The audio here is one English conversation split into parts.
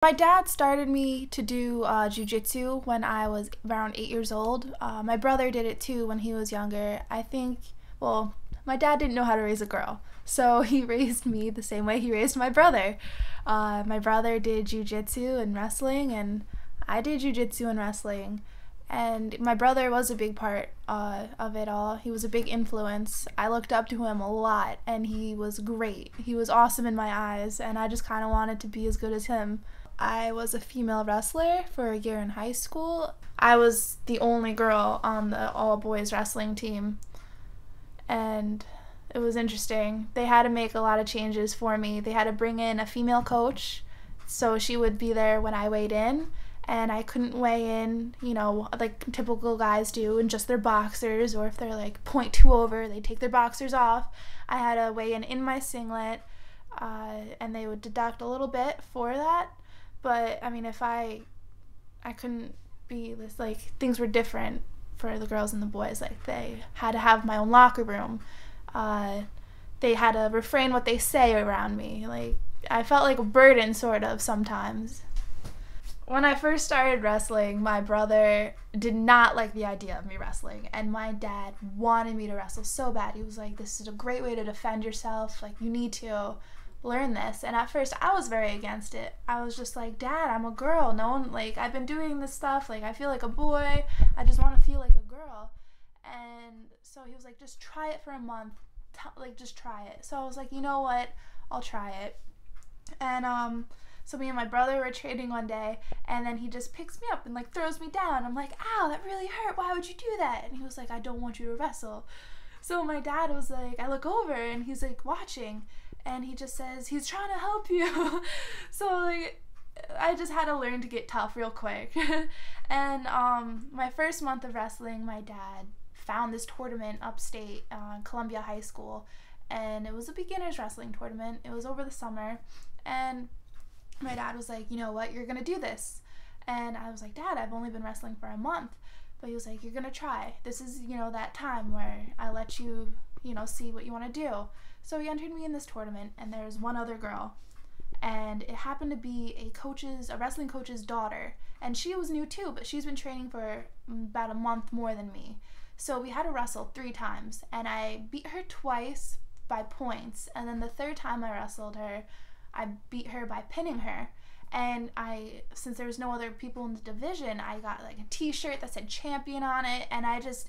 My dad started me to do jiu-jitsu when I was around 8 years old. My brother did it too when he was younger. I think, well, my dad didn't know how to raise a girl, so he raised me the same way he raised my brother. My brother did jiu-jitsu and wrestling, and I did jiu-jitsu and wrestling. And my brother was a big part of it all. He was a big influence. I looked up to him a lot, and he was great. He was awesome in my eyes, and I just kind of wanted to be as good as him. I was a female wrestler for a year in high school. I was the only girl on the all-boys wrestling team, and it was interesting. They had to make a lot of changes for me. They had to bring in a female coach, so she would be there when I weighed in, and I couldn't weigh in, you know, like typical guys do in just their boxers, or if they're like 0.2 over, they take their boxers off. I had to weigh in my singlet, and they would deduct a little bit for that. But, I mean, if I couldn't be this, like, things were different for the girls and the boys. Like, they had to have my own locker room. They had to refrain what they say around me. Like, I felt like a burden, sort of, sometimes. When I first started wrestling, my brother did not like the idea of me wrestling, and my dad wanted me to wrestle so bad. He was like, this is a great way to defend yourself. Like, you need to learn this. And at first I was very against it. I was just like, Dad, I'm a girl. No one, like, I've been doing this stuff, like, I feel like a boy. I just want to feel like a girl. And so he was like, just try it for a month. Like, just try it. So I was like, you know what, I'll try it. And so me and my brother were training one day, and then he just picks me up and like throws me down. I'm like, ow, that really hurt. Why would you do that? And he was like, I don't want you to wrestle. So my dad was like, I look over and he's like watching, and he just says, he's trying to help you. So, like, I just had to learn to get tough real quick. And my first month of wrestling, my dad found this tournament upstate Columbia High School, and it was a beginner's wrestling tournament. It was over the summer, and my dad was like, you know what, you're gonna do this. And I was like, Dad, I've only been wrestling for a month. But he was like, you're gonna try. This is, you know, that time where I let you, you know, see what you want to do. So he entered me in this tournament, and there was one other girl, and it happened to be a wrestling coach's daughter, and she was new too, but she's been training for about a month more than me. So we had to wrestle 3 times, and I beat her twice by points, and then the third time I wrestled her, I beat her by pinning her. And since there was no other people in the division, I got like a t-shirt that said champion on it, and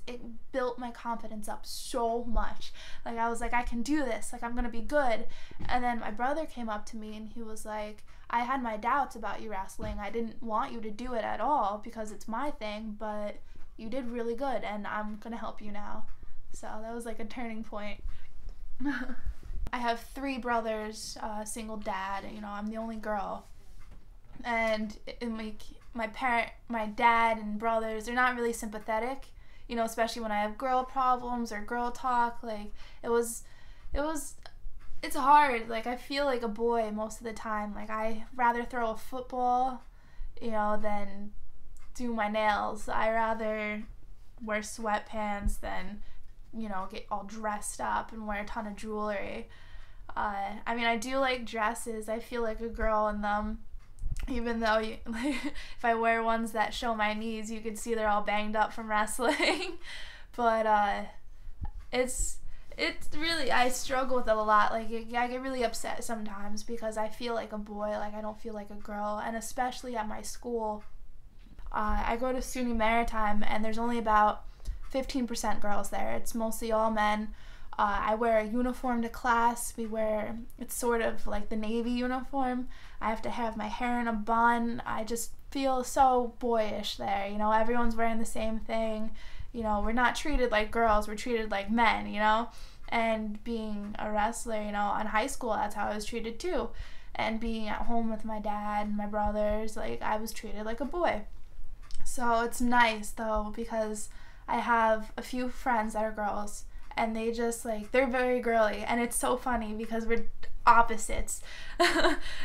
it built my confidence up so much. Like, I was like, I can do this, like, I'm gonna be good. And then my brother came up to me and he was like, I had my doubts about you wrestling. I didn't want you to do it at all because it's my thing, but you did really good, and I'm gonna help you now. So that was like a turning point. I have 3 brothers, single dad, you know, I'm the only girl. And my dad and brothers, they're not really sympathetic, you know, especially when I have girl problems or girl talk. Like, it's hard. Like, I feel like a boy most of the time. Like, I rather throw a football, you know, than do my nails. I rather wear sweatpants than, you know, get all dressed up and wear a ton of jewelry. I mean, I do like dresses. I feel like a girl in them. Even though if I wear ones that show my knees, you can see they're all banged up from wrestling. But it's really, I struggle with it a lot. Like, I get really upset sometimes because I feel like a boy, like I don't feel like a girl. And especially at my school, I go to SUNY Maritime, and there's only about 15% girls there. It's mostly all men. I wear a uniform to class. It's sort of like the Navy uniform. I have to have my hair in a bun. I just feel so boyish there, you know, everyone's wearing the same thing. You know, we're not treated like girls, we're treated like men, you know. And being a wrestler, you know, in high school, that's how I was treated too. And being at home with my dad and my brothers, like, I was treated like a boy. So it's nice, though, because I have a few friends that are girls, and they just, like, they're very girly, and it's so funny because we're opposites.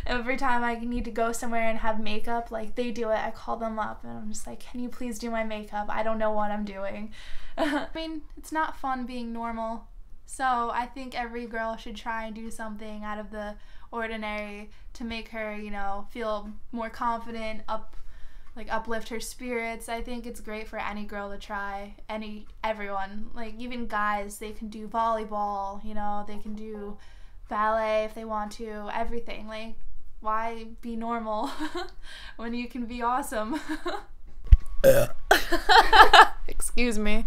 Every time I need to go somewhere and have makeup, like, they do it, I call them up, and I'm just like, can you please do my makeup? I don't know what I'm doing. I mean, it's not fun being normal, so I think every girl should try and do something out of the ordinary to make her, you know, feel more confident, uplift her spirits. I think it's great for any girl to try. Everyone, like even guys, they can do volleyball, you know, they can do ballet if they want to, everything. Like, why be normal when you can be awesome? Excuse me.